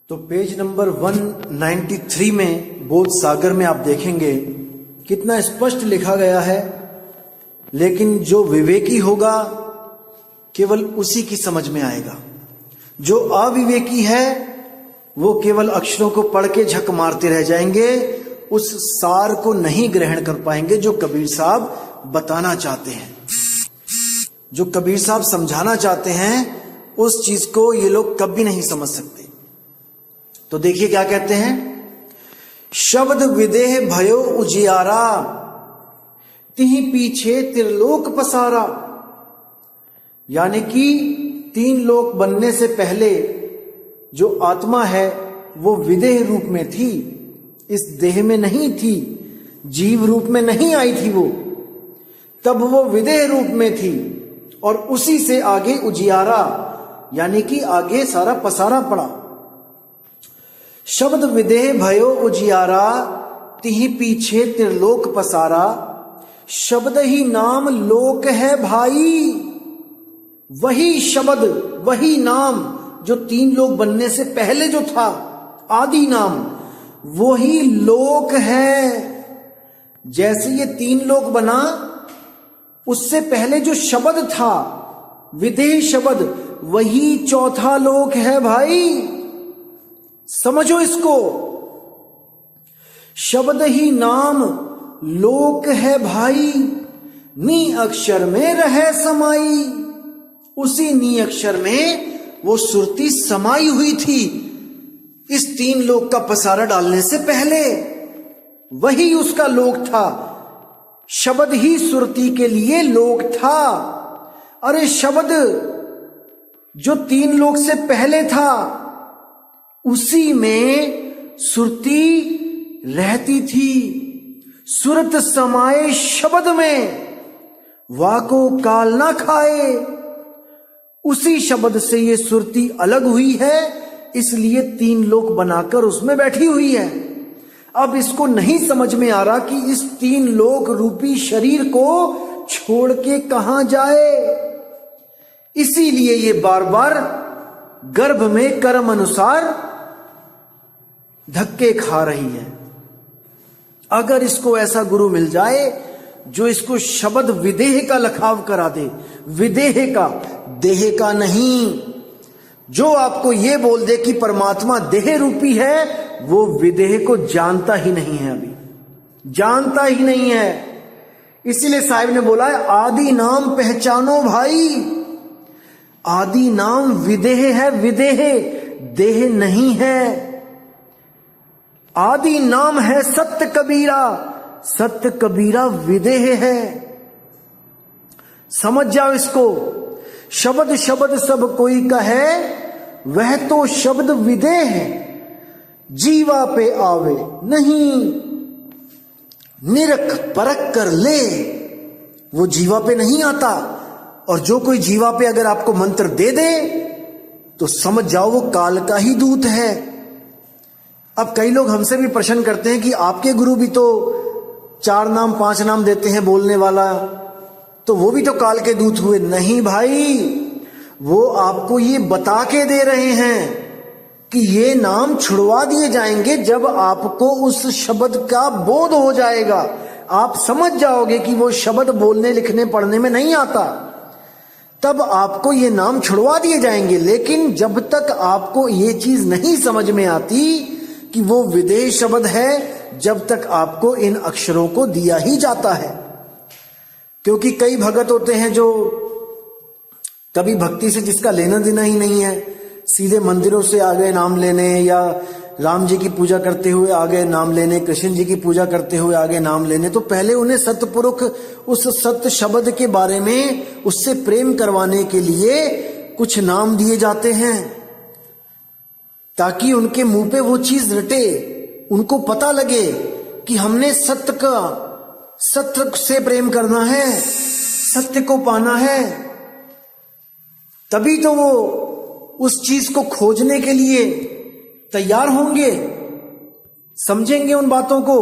तो page number 193 में बोध सागर में आप देखेंगे कितना स्पष्ट लिखा गया है, लेकिन जो विवेकी होगा केवल उसी की समझ में आएगा। जो अविवेकी है वो केवल अक्षरों को पढ़ के झक मारते रह जाएंगे, उस सार को नहीं ग्रहण कर पाएंगे जो कबीर साहब बताना चाहते हैं। जो कबीर साहब समझाना चाहते हैं उस चीज को ये लोग कभी नहीं समझ सकते। तो देखिए क्या कहते हैं, शब्द विदेह भयो उजियारा, तिहि पीछे त्रिलोक पसारा। यानी कि तीन लोक बनने से पहले जो आत्मा है वो विदेह रूप में थी, इस देह में नहीं थी, जीव रूप में नहीं आई थी वो, तब वो विदेह रूप में थी और उसी से आगे उजियारा यानी कि आगे सारा पसारा पड़ा। शब्द विदेह भयो उजियारा, तिहि पीछे त्रिलोक पसारा। शब्द ही नाम लोक है भाई, वही शब्द वही नाम जो तीन लोक बनने से पहले जो था आदि नाम, वही लोक है। जैसे ये तीन लोक बना, उससे पहले जो शब्द था विदेह शब्द, वही चौथा लोक है भाई, समझो इसको। शब्द ही नाम लोक है भाई, नी अक्षर में रहे समाई। उसी नी अक्षर में वो सुरती समाई हुई थी इस तीन लोक का पसारा डालने से पहले, वही उसका लोक था। शब्द ही सुरती के लिए लोक था। अरे शब्द जो तीन लोक से पहले था उसी में सुरती रहती थी। सुरत समाये शब्द में, वाको काल ना खाए। उसी शब्द से ये सुरती अलग हुई है, इसलिए तीन लोक बनाकर उसमें बैठी हुई है। अब इसको नहीं समझ में आ रहा कि इस तीन लोक रूपी शरीर को छोड़ के कहां जाए, इसीलिए ये बार बार गर्भ में कर्म अनुसार धक्के खा रही है। अगर इसको ऐसा गुरु मिल जाए जो इसको शब्द विदेह का लखाव करा दे, विदेह का, देह का नहीं, जो आपको ये बोल दे कि परमात्मा देह रूपी है, वो विदेह को जानता ही नहीं है, अभी जानता ही नहीं है। इसीलिए साहिब ने बोला है आदि नाम पहचानो भाई। आदि नाम विदेह है, विदेह देह नहीं है। आदि नाम है सत्य कबीरा, सत्य कबीरा विदेह है। समझ जाओ इसको। शब्द शब्द सब कोई कहे, वह तो शब्द विदेह है। जीवा पे आवे नहीं, निरख परख कर ले। वो जीवा पे नहीं आता, और जो कोई जीवा पे अगर आपको मंत्र दे दे तो समझ जाओ वो काल का ही दूत है। अब कई लोग हमसे भी प्रश्न करते हैं कि आपके गुरु भी तो 4 नाम 5 नाम देते हैं बोलने वाला, तो वो भी तो काल के दूत हुए। नहीं भाई, वो आपको ये बता के दे रहे हैं कि ये नाम छुड़वा दिए जाएंगे जब आपको उस शब्द का बोध हो जाएगा। आप समझ जाओगे कि वो शब्द बोलने लिखने पढ़ने में नहीं आता, तब आपको ये नाम छुड़वा दिए जाएंगे। लेकिन जब तक आपको ये चीज नहीं समझ में आती कि वो विदेह शब्द है, जब तक आपको इन अक्षरों को दिया ही जाता है। क्योंकि कई भगत होते हैं जो कभी भक्ति से जिसका लेना देना ही नहीं है, सीधे मंदिरों से आ गए नाम लेने, या राम जी की पूजा करते हुए आ गए नाम लेने, कृष्ण जी की पूजा करते हुए आ गए नाम लेने। तो पहले उन्हें सतपुरुष उस सत्य शब्द के बारे में उससे प्रेम करवाने के लिए कुछ नाम दिए जाते हैं, ताकि उनके मुंह पे वो चीज रटे, उनको पता लगे कि हमने सत्य से प्रेम करना है, सत्य को पाना है। तभी तो वो उस चीज को खोजने के लिए तैयार होंगे, समझेंगे उन बातों को।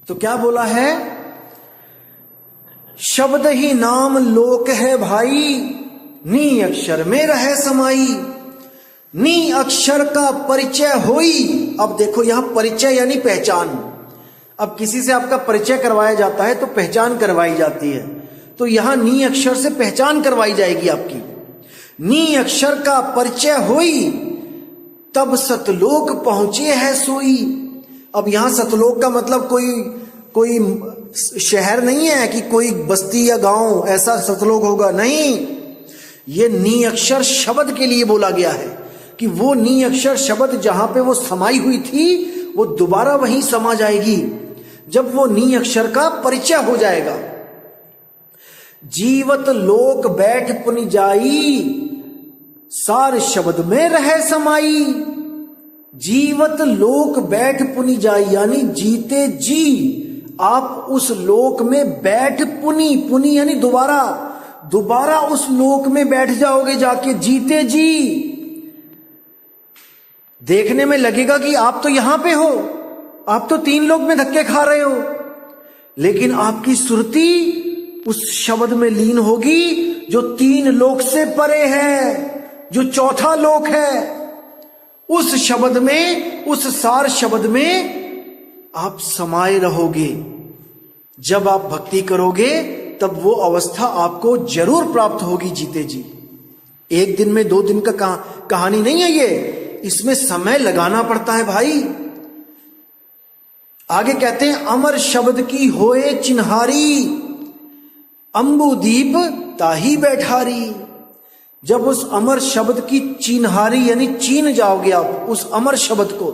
तो क्या बोला है, शब्द ही नाम लोक है भाई, नी अक्षर में रहे समाई। नी अक्षर का परिचय होई। अब देखो यहां परिचय यानी पहचान। अब किसी से आपका परिचय करवाया जाता है तो पहचान करवाई जाती है, तो यहां नी अक्षर से पहचान करवाई जाएगी आपकी। नी अक्षर का परिचय होई, तब सतलोक पहुंचे है सोई। अब यहां सतलोक का मतलब कोई शहर नहीं है कि कोई बस्ती या गांव ऐसा सतलोक होगा, नहीं। ये नी अक्षर शब्द के लिए बोला गया है कि वो नी अक्षर शब्द जहां पे वो समाई हुई थी वो दोबारा वहीं समा जाएगी जब वो नी अक्षर का परिचय हो जाएगा। जीवत लोक बैठ पुनि जाई, सार शब्द में रह समाई। जीवत लोक बैठ पुनि जाई यानी जीते जी आप उस लोक में बैठ पुनि यानी दोबारा उस लोक में बैठ जाओगे जाके जीते जी। देखने में लगेगा कि आप तो यहां पे हो, आप तो 3 लोक में धक्के खा रहे हो, लेकिन आपकी सुरती उस शब्द में लीन होगी जो 3 लोक से परे है, जो 4था लोक है। उस शब्द में, उस सार शब्द में आप समाये रहोगे। जब आप भक्ति करोगे तब वो अवस्था आपको जरूर प्राप्त होगी जीते जी। 1 दिन में 2 दिन का कहानी नहीं है ये, इसमें समय लगाना पड़ता है भाई। आगे कहते हैं अमर शब्द की होए चिन्हारी, अंबुदीप ताही बैठारी। जब उस अमर शब्द की चिन्हारी यानी चीन जाओगे आप उस अमर शब्द को,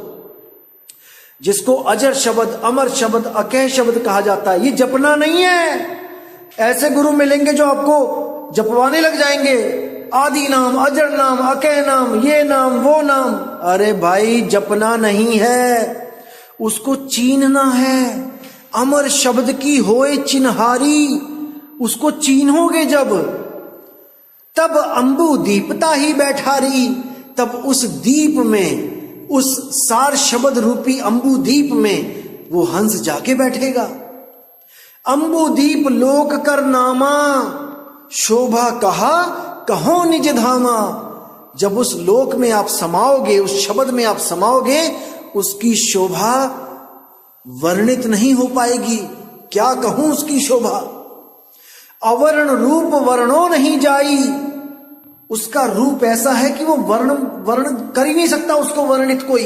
जिसको अजर शब्द, अमर शब्द, अकह शब्द कहा जाता है। ये जपना नहीं है। ऐसे गुरु मिलेंगे जो आपको जपवाने लग जाएंगे, आदि नाम, अजर नाम, अकह नाम, ये नाम, वो नाम। अरे भाई जपना नहीं है, उसको चीनना है। अमर शब्द की होए चिन्हारी, उसको चीन्होगे जब, तब अंबु दीपता ही बैठारी। तब उस दीप में, उस सार शब्द रूपी अंबु दीप में वो हंस जाके बैठेगा। अंबु दीप लोक कर नामा, शोभा कहा कहो निज धामा। जब उस लोक में आप समाओगे, उस शब्द में आप समाओगे, उसकी शोभा वर्णित नहीं हो पाएगी। क्या कहूं उसकी शोभा। अवर्ण रूप वर्णो नहीं जाई। उसका रूप ऐसा है कि वो वर्ण कर ही नहीं सकता उसको वर्णित कोई।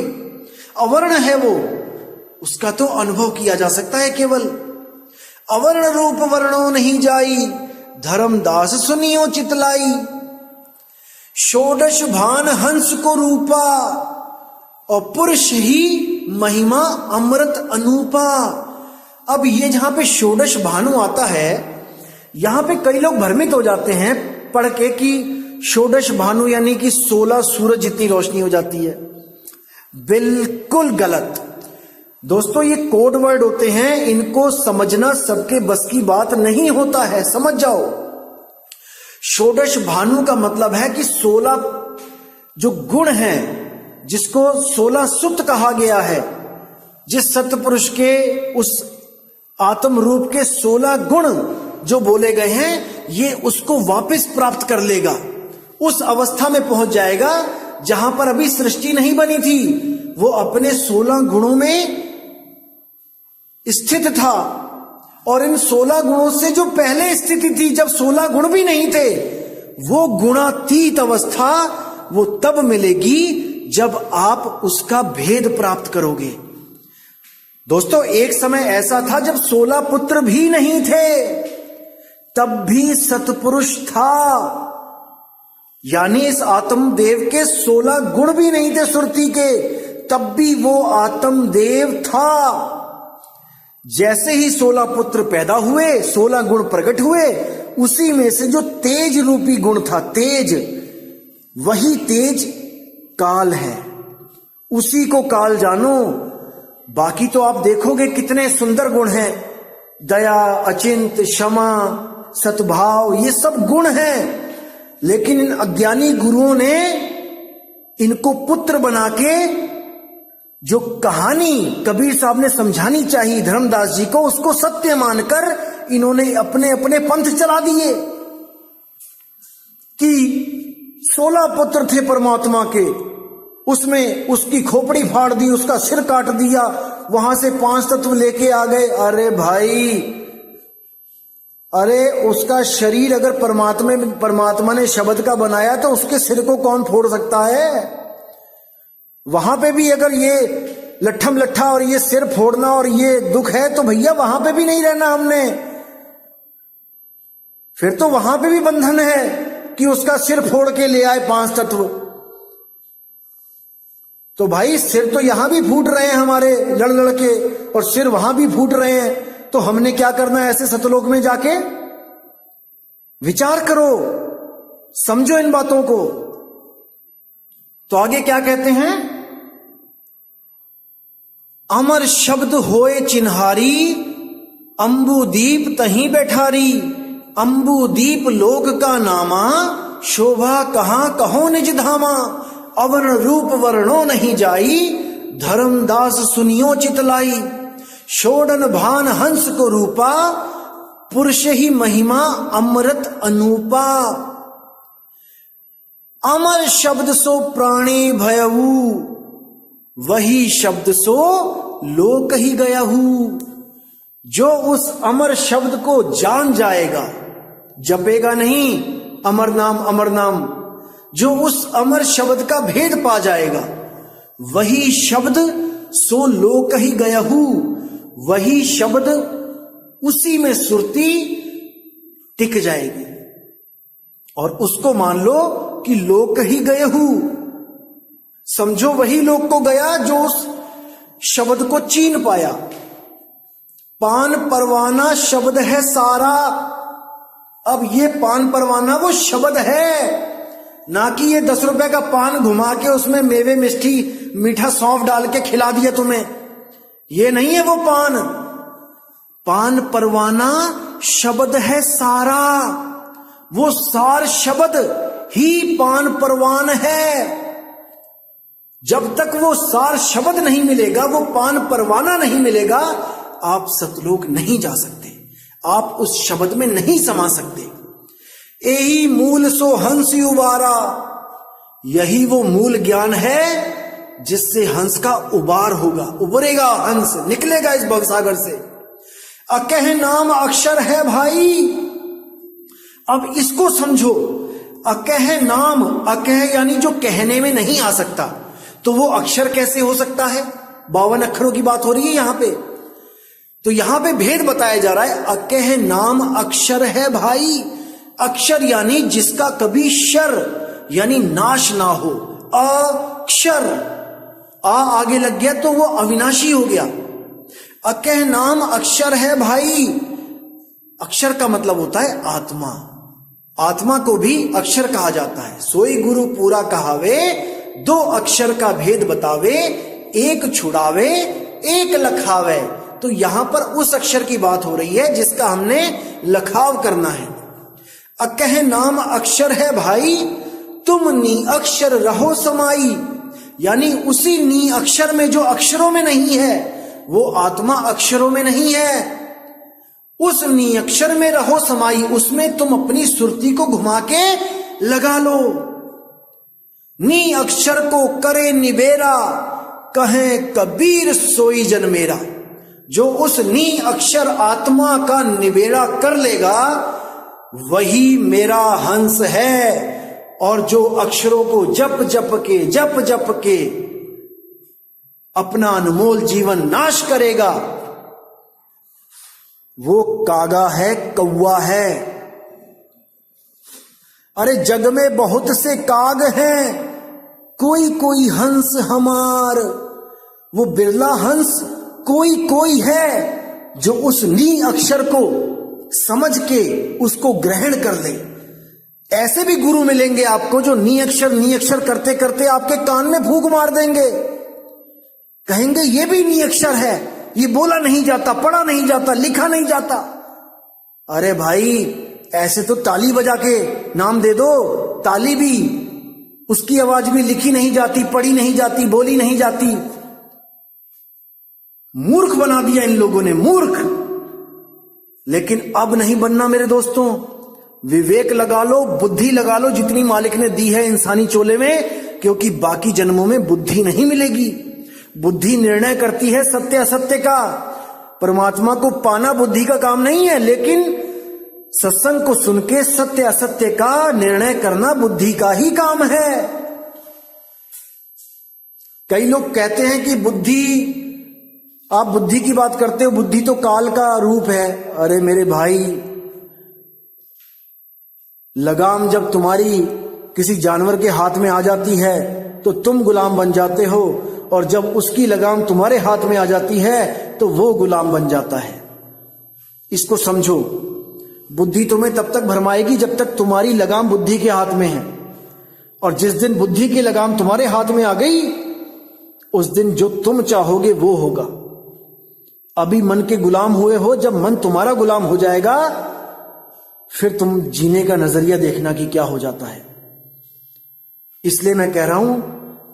अवर्ण है वो, उसका तो अनुभव किया जा सकता है केवल। अवर्ण रूप वर्णो नहीं जाई, धर्मदास सुनियो चितलाई। षोडश भान हंस को रूपा, और पुरुष ही महिमा अमृत अनूपा। अब ये जहां पे षोडश भानु आता है, यहां पे कई लोग भ्रमित हो जाते हैं पढ़ के कि षोडश भानु यानी कि 16 सूरज जितनी रोशनी हो जाती है। बिल्कुल गलत दोस्तों, ये कोड वर्ड होते हैं, इनको समझना सबके बस की बात नहीं होता है, समझ जाओ। षोडश भानु का मतलब है कि 16 जो गुण हैं, जिसको 16 सुप्त कहा गया है, जिस सतपुरुष के उस आत्म रूप के 16 गुण जो बोले गए हैं, ये उसको वापस प्राप्त कर लेगा। उस अवस्था में पहुंच जाएगा जहां पर अभी सृष्टि नहीं बनी थी। वो अपने 16 गुणों में स्थित था, और इन 16 गुणों से जो पहले स्थिति थी, जब 16 गुण भी नहीं थे, वो गुणातीत अवस्था वो तब मिलेगी जब आप उसका भेद प्राप्त करोगे। दोस्तों, एक समय ऐसा था जब 16 पुत्र भी नहीं थे, तब भी सतपुरुष था। यानी इस आत्मदेव के 16 गुण भी नहीं थे सुरती के, तब भी वो आत्मदेव था। जैसे ही 16 पुत्र पैदा हुए, 16 गुण प्रकट हुए, उसी में से जो तेज रूपी गुण था, तेज, वही तेज काल है। उसी को काल जानो। बाकी तो आप देखोगे कितने सुंदर गुण हैं, दया, अचिंत, क्षमा, सद्भाव, ये सब गुण हैं। लेकिन इन अज्ञानी गुरुओं ने इनको पुत्र बना के, जो कहानी कबीर साहब ने समझानी चाहिए धर्मदास जी को, उसको सत्य मानकर इन्होंने अपने अपने पंथ चला दिए कि 16 पुत्र थे परमात्मा के, उसमें उसकी खोपड़ी फाड़ दी, उसका सिर काट दिया, वहां से 5 तत्व लेके आ गए। अरे भाई, अरे उसका शरीर अगर परमात्मा ने शब्द का बनाया तो उसके सिर को कौन फोड़ सकता है? वहां पे भी अगर ये लट्ठम लट्ठा और ये सिर फोड़ना और ये दुख है तो भैया वहां पे भी नहीं रहना हमने। फिर तो वहां पे भी बंधन है कि उसका सिर फोड़ के ले आए 5 तत्व। तो भाई सिर तो यहां भी फूट रहे हैं हमारे लड़ लड़ के, और सिर वहां भी फूट रहे हैं। तो हमने क्या करना है ऐसे सतलोक में जाके? विचार करो, समझो इन बातों को। तो आगे क्या कहते हैं? अमर शब्द होए चिन्हारी, अंबुदीप तहीं बैठारी। अंबुदीप लोक का नामा, शोभा कहां कहो निज धामा। अवर्ण रूप वर्णो नहीं जाई, धर्मदास सुनियो चितलाई। शोडन भान हंस को रूपा, पुरुष ही महिमा अमृत अनूपा। अमर शब्द सो प्राणी भयऊ, वही शब्द सो लोक ही गयहू। जो उस अमर शब्द को जान जाएगा, जपेगा नहीं अमर नाम अमर नाम, जो उस अमर शब्द का भेद पा जाएगा, वही शब्द सो लोक ही गयहू। वही शब्द, उसी में सुरती टिक जाएगी और उसको मान लो कि लोक ही गयहू। समझो वही लोक को गया जो उस शब्द को चीन पाया। पान परवाना शब्द है सारा। अब ये पान परवाना वो शब्द है, ना कि ये 10 रुपए का पान घुमा के उसमें मेवे मिष्टी मीठा सौंफ डाल के खिला दिया तुम्हें। ये नहीं है वो पान। पान परवाना शब्द है सारा, वो सार शब्द ही पान परवान है। जब तक वो सार शब्द नहीं मिलेगा, वो पान परवाना नहीं मिलेगा, आप सतलोक नहीं जा सकते, आप उस शब्द में नहीं समा सकते। एही मूल सो हंस उबारा, यही वो ज्ञान ज्ञान है जिससे हंस का उबार होगा, उबरेगा हंस, निकलेगा इस भवसागर से। अकह नाम अक्षर है भाई। अब इसको समझो, अकह नाम, अकह यानी जो कहने में नहीं आ सकता, तो वो अक्षर कैसे हो सकता है? 52 अक्षरों की बात हो रही है यहां पे। तो यहां पे भेद बताया जा रहा है। अकह नाम अक्षर है भाई। अक्षर यानी जिसका कभी शर यानी नाश ना हो। अक्षर, आ आगे लग गया तो वो अविनाशी हो गया। अकह नाम अक्षर है भाई। अक्षर का मतलब होता है आत्मा। आत्मा को भी अक्षर कहा जाता है। सोई गुरु पूरा कहावे, 2 अक्षर का भेद बतावे, एक छुड़ावे एक लखावे। तो यहां पर उस अक्षर की बात हो रही है जिसका हमने लखाव करना है। अकह नाम अक्षर है भाई, तुम नी अक्षर रहो समाई। यानी उसी नी अक्षर में जो अक्षरों में नहीं है, वो आत्मा अक्षरों में नहीं है। उस नी अक्षर में रहो समाई, उसमें तुम अपनी सुरती को घुमा के लगा लो। नी अक्षर को करे निबेरा, कहे कबीर सोई जन मेरा। जो उस नी अक्षर आत्मा का निबेड़ा कर लेगा, वही मेरा हंस है। और जो अक्षरों को जप जप के अपना अनमोल जीवन नाश करेगा, वो कागा है, कौवा है। अरे जग में बहुत से काग हैं, कोई कोई हंस हमार। वो बिरला हंस कोई कोई है जो उस नी अक्षर को समझ के उसको ग्रहण कर ले। ऐसे भी गुरु मिलेंगे आपको जो नी अक्षर करते करते आपके कान में फूंक मार देंगे। कहेंगे ये भी नी अक्षर है, ये बोला नहीं जाता, पढ़ा नहीं जाता, लिखा नहीं जाता। अरे भाई, ऐसे तो ताली बजा के नाम दे दो। ताली भी, उसकी आवाज भी लिखी नहीं जाती, पढ़ी नहीं जाती, बोली नहीं जाती। मूर्ख बना दिया इन लोगों ने, मूर्ख। लेकिन अब नहीं बनना मेरे दोस्तों। विवेक लगा लो, बुद्धि लगा लो, जितनी मालिक ने दी है इंसानी चोले में, क्योंकि बाकी जन्मों में बुद्धि नहीं मिलेगी। बुद्धि निर्णय करती है सत्य असत्य का। परमात्मा को पाना बुद्धि का काम नहीं है, लेकिन सत्संग को सुन के सत्य असत्य का निर्णय करना बुद्धि का ही काम है। कई लोग कहते हैं कि बुद्धि, आप बुद्धि की बात करते हो, बुद्धि तो काल का रूप है। अरे मेरे भाई, लगाम जब तुम्हारी किसी जानवर के हाथ में आ जाती है तो तुम गुलाम बन जाते हो, और जब उसकी लगाम तुम्हारे हाथ में आ जाती है तो वो गुलाम बन जाता है। इसको समझो। बुद्धि तुम्हें तब तक भरमाएगी जब तक तुम्हारी लगाम बुद्धि के हाथ में है, और जिस दिन बुद्धि की लगाम तुम्हारे हाथ में आ गई, उस दिन जो तुम चाहोगे वो होगा। अभी मन के गुलाम हुए हो, जब मन तुम्हारा गुलाम हो जाएगा फिर तुम जीने का नजरिया देखना कि क्या हो जाता है। इसलिए मैं कह रहा हूं,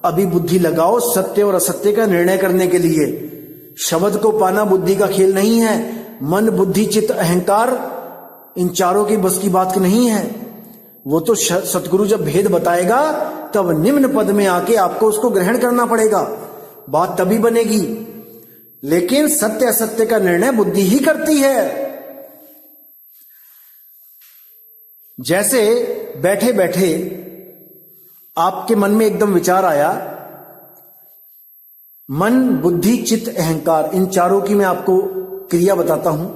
अभी बुद्धि लगाओ सत्य और असत्य का निर्णय करने के लिए। शब्द को पाना बुद्धि का खेल नहीं है। मन, बुद्धि, चित्त, अहंकार, इन चारों की बस की बात नहीं है। वो तो सतगुरु जब भेद बताएगा तब निम्न पद में आके आपको उसको ग्रहण करना पड़ेगा, बात तभी बनेगी। लेकिन सत्य असत्य का निर्णय बुद्धि ही करती है। जैसे बैठे बैठे आपके मन में एकदम विचार आया, मन, बुद्धि, चित्त, अहंकार, इन चारों की मैं आपको क्रिया बताता हूं।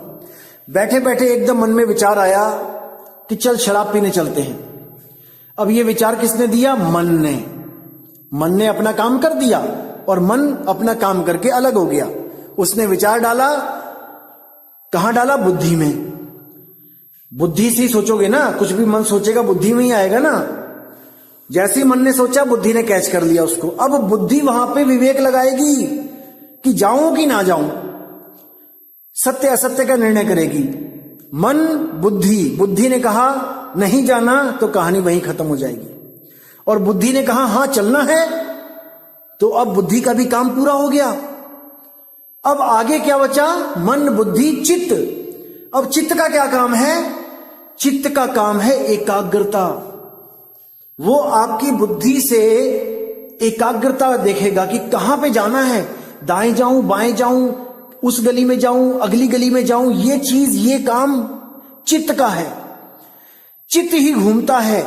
बैठे बैठे एकदम मन में विचार आया कि चल शराब पीने चलते हैं। अब ये विचार किसने दिया? मन ने। मन ने अपना काम कर दिया और मन अपना काम करके अलग हो गया। उसने विचार डाला, कहां डाला? बुद्धि में। बुद्धि से ही सोचोगे ना, कुछ भी मन सोचेगा बुद्धि में ही आएगा ना। जैसे ही मन ने सोचा, बुद्धि ने कैच कर लिया उसको। अब बुद्धि वहां पे विवेक लगाएगी कि जाऊं कि ना जाऊं, सत्य असत्य का निर्णय करेगी। मन, बुद्धि ने कहा नहीं जाना, तो कहानी वहीं खत्म हो जाएगी। और बुद्धि ने कहा हां चलना है, तो अब बुद्धि का भी काम पूरा हो गया। अब आगे क्या बचा? मन, बुद्धि, चित्त। अब चित्त का क्या काम है? चित्त का काम है एकाग्रता। वो आपकी बुद्धि से एकाग्रता देखेगा कि कहां पे जाना है, दाएं जाऊं, बाएं जाऊं, उस गली में जाऊं, अगली गली में जाऊं। ये चीज, ये काम चित्त का है। चित्त ही घूमता है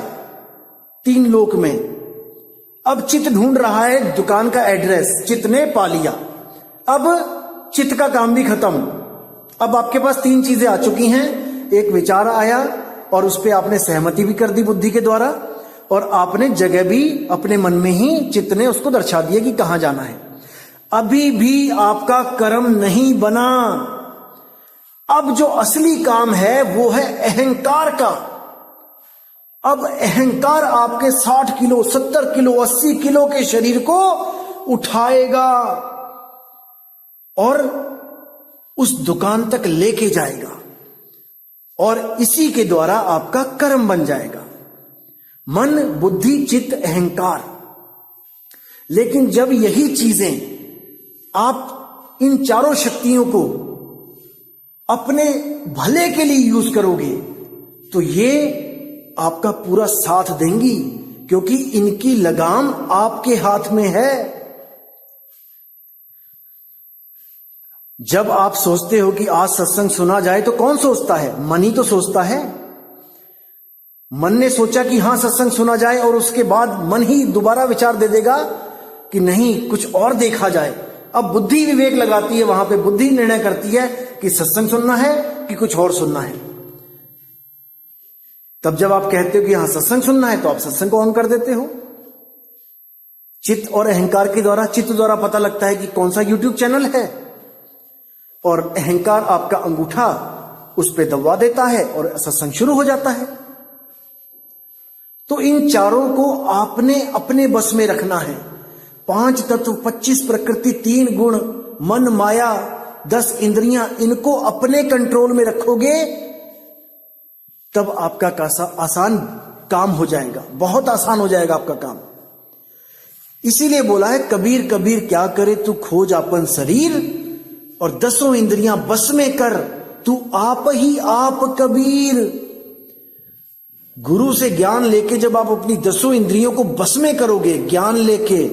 3 लोक में। अब चित्त ढूंढ रहा है दुकान का एड्रेस, चित्त ने पा लिया। अब चित्त का काम भी खत्म। अब आपके पास 3 चीजें आ चुकी हैं। एक विचार आया और उस पर आपने सहमति भी कर दी बुद्धि के द्वारा, और आपने जगह भी अपने मन में ही, चित्त ने उसको दर्शा दिया कि कहां जाना है। अभी भी आपका कर्म नहीं बना। अब जो असली काम है वो है अहंकार का। अब अहंकार आपके 60 किलो, 70 किलो, 80 किलो के शरीर को उठाएगा और उस दुकान तक लेके जाएगा, और इसी के द्वारा आपका कर्म बन जाएगा। मन, बुद्धि, चित्त, अहंकार। लेकिन जब यही चीजें आप इन चारों शक्तियों को अपने भले के लिए यूज करोगे तो ये आपका पूरा साथ देंगी, क्योंकि इनकी लगाम आपके हाथ में है। जब आप सोचते हो कि आज सत्संग सुना जाए तो कौन सोचता है? मन ही तो सोचता है। मन ने सोचा कि हां सत्संग सुना जाए, और उसके बाद मन ही दोबारा विचार दे देगा कि नहीं, कुछ और देखा जाए। अब बुद्धि विवेक लगाती है, वहां पे बुद्धि निर्णय करती है कि सत्संग सुनना है कि कुछ और सुनना है। तब जब आप कहते हो कि हां सत्संग सुनना है, तो आप सत्संग को ऑन कर देते हो। चित्त और अहंकार के द्वारा, चित्त द्वारा पता लगता है कि कौन सा यूट्यूब चैनल है, और अहंकार आपका अंगूठा उस पर दबा देता है और सत्संग शुरू हो जाता है। तो इन चारों को आपने अपने बस में रखना है। 5 तत्व, 25 प्रकृति, 3 गुण, मन, माया, 10 इंद्रियां, इनको अपने कंट्रोल में रखोगे तब आपका आसान काम हो जाएगा, बहुत आसान हो जाएगा आपका काम। इसीलिए बोला है कबीर कबीर क्या करे तू खोज आपन शरीर, और 10 इंद्रियां बस में कर तू आप ही आप कबीर। गुरु से ज्ञान लेके जब आप अपनी 10 इंद्रियों को बस में करोगे, ज्ञान लेके,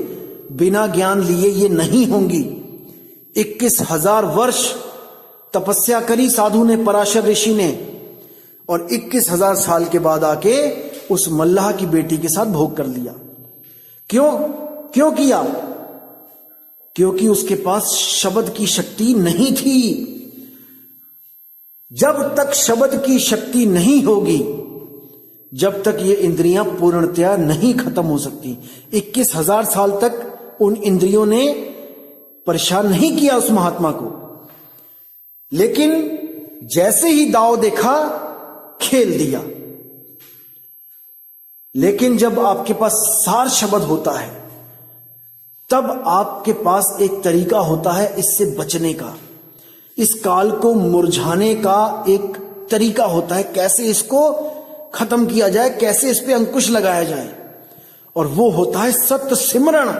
बिना ज्ञान लिए ये नहीं होंगी। 21,000 वर्ष तपस्या करी साधु ने, पराशर ऋषि ने, और 21,000 साल के बाद आके उस मल्लाह की बेटी के साथ भोग कर लिया। क्यों किया? क्योंकि उसके पास शब्द की शक्ति नहीं थी। जब तक शब्द की शक्ति नहीं होगी, जब तक ये इंद्रियां पूर्णतया नहीं खत्म हो सकती। 21,000 साल तक उन इंद्रियों ने परेशान नहीं किया उस महात्मा को, लेकिन जैसे ही दांव देखा, खेल दिया। लेकिन जब आपके पास सार शब्द होता है, तब आपके पास एक तरीका होता है इससे बचने का, इस काल को मुरझाने का एक तरीका होता है, कैसे इसको खत्म किया जाए, कैसे इस पे अंकुश लगाया जाए, और वो होता है सत्य सिमरण।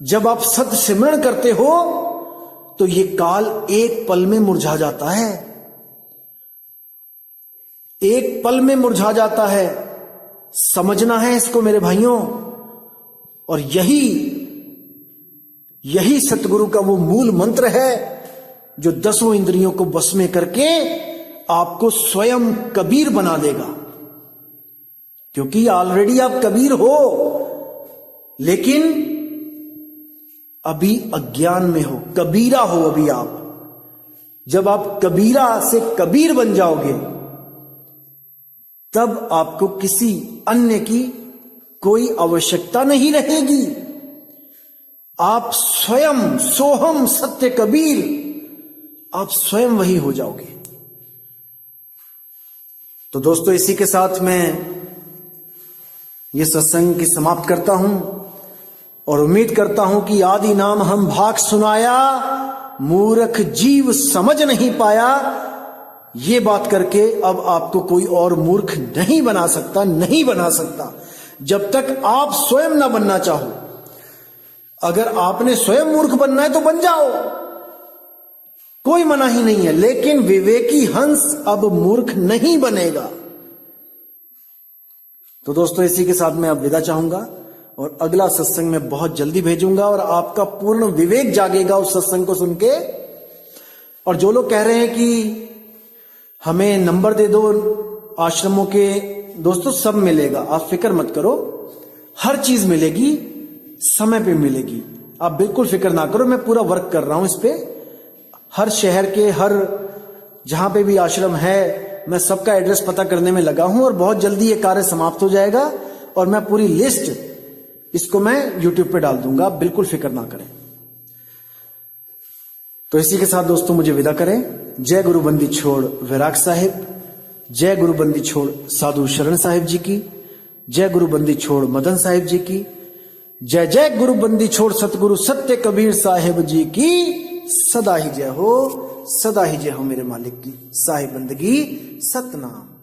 जब आप सत्य सिमरण करते हो तो ये काल एक पल में मुरझा जाता है, एक पल में मुरझा जाता है। समझना है इसको मेरे भाइयों, और यही सतगुरु का वो मूल मंत्र है जो 10 इंद्रियों को बस में करके आपको स्वयं कबीर बना देगा। क्योंकि ऑलरेडी आप कबीर हो, लेकिन अभी अज्ञान में हो, कबीरा हो अभी आप। जब आप कबीरा से कबीर बन जाओगे, तब आपको किसी अन्य की कोई आवश्यकता नहीं रहेगी। आप स्वयं सोहम सत्य कबीर, आप स्वयं वही हो जाओगे। तो दोस्तों, इसी के साथ मैं ये सत्संग की समाप्त करता हूं और उम्मीद करता हूं कि आदि नाम हम भाग सुनाया, मूर्ख जीव समझ नहीं पाया। ये बात करके अब आपको कोई और मूर्ख नहीं बना सकता, नहीं बना सकता, जब तक आप स्वयं ना बनना चाहो। अगर आपने स्वयं मूर्ख बनना है तो बन जाओ, कोई मना ही नहीं है, लेकिन विवेकी हंस अब मूर्ख नहीं बनेगा। तो दोस्तों, इसी के साथ मैं अब विदा चाहूंगा और अगला सत्संग मैं बहुत जल्दी भेजूंगा और आपका पूर्ण विवेक जागेगा उस सत्संग को सुन के। और जो लोग कह रहे हैं कि हमें नंबर दे दो आश्रमों के, दोस्तों सब मिलेगा, आप फिक्र मत करो, हर चीज मिलेगी, समय पे मिलेगी, आप बिल्कुल फिक्र ना करो। मैं पूरा वर्क कर रहा हूं इस पे, हर शहर के हर जहां पे भी आश्रम है, मैं सबका एड्रेस पता करने में लगा हूं और बहुत जल्दी ये कार्य समाप्त हो जाएगा और मैं पूरी लिस्ट इसको मैं YouTube पे डाल दूंगा, आप बिल्कुल फिक्र ना करें। तो इसी के साथ दोस्तों मुझे विदा करें। जय गुरु बंदी छोड़ वैराग साहिब, जय गुरु बंदी छोड़ साधु शरण साहिब जी की, जय गुरु बंदी छोड़ मदन साहिब जी की, जय जय गुरु बंदी छोड़ सतगुरु सत्य कबीर साहिब जी की सदा ही जय हो, सदा ही जय हो मेरे मालिक की। साहिब बंदगी सतनाम।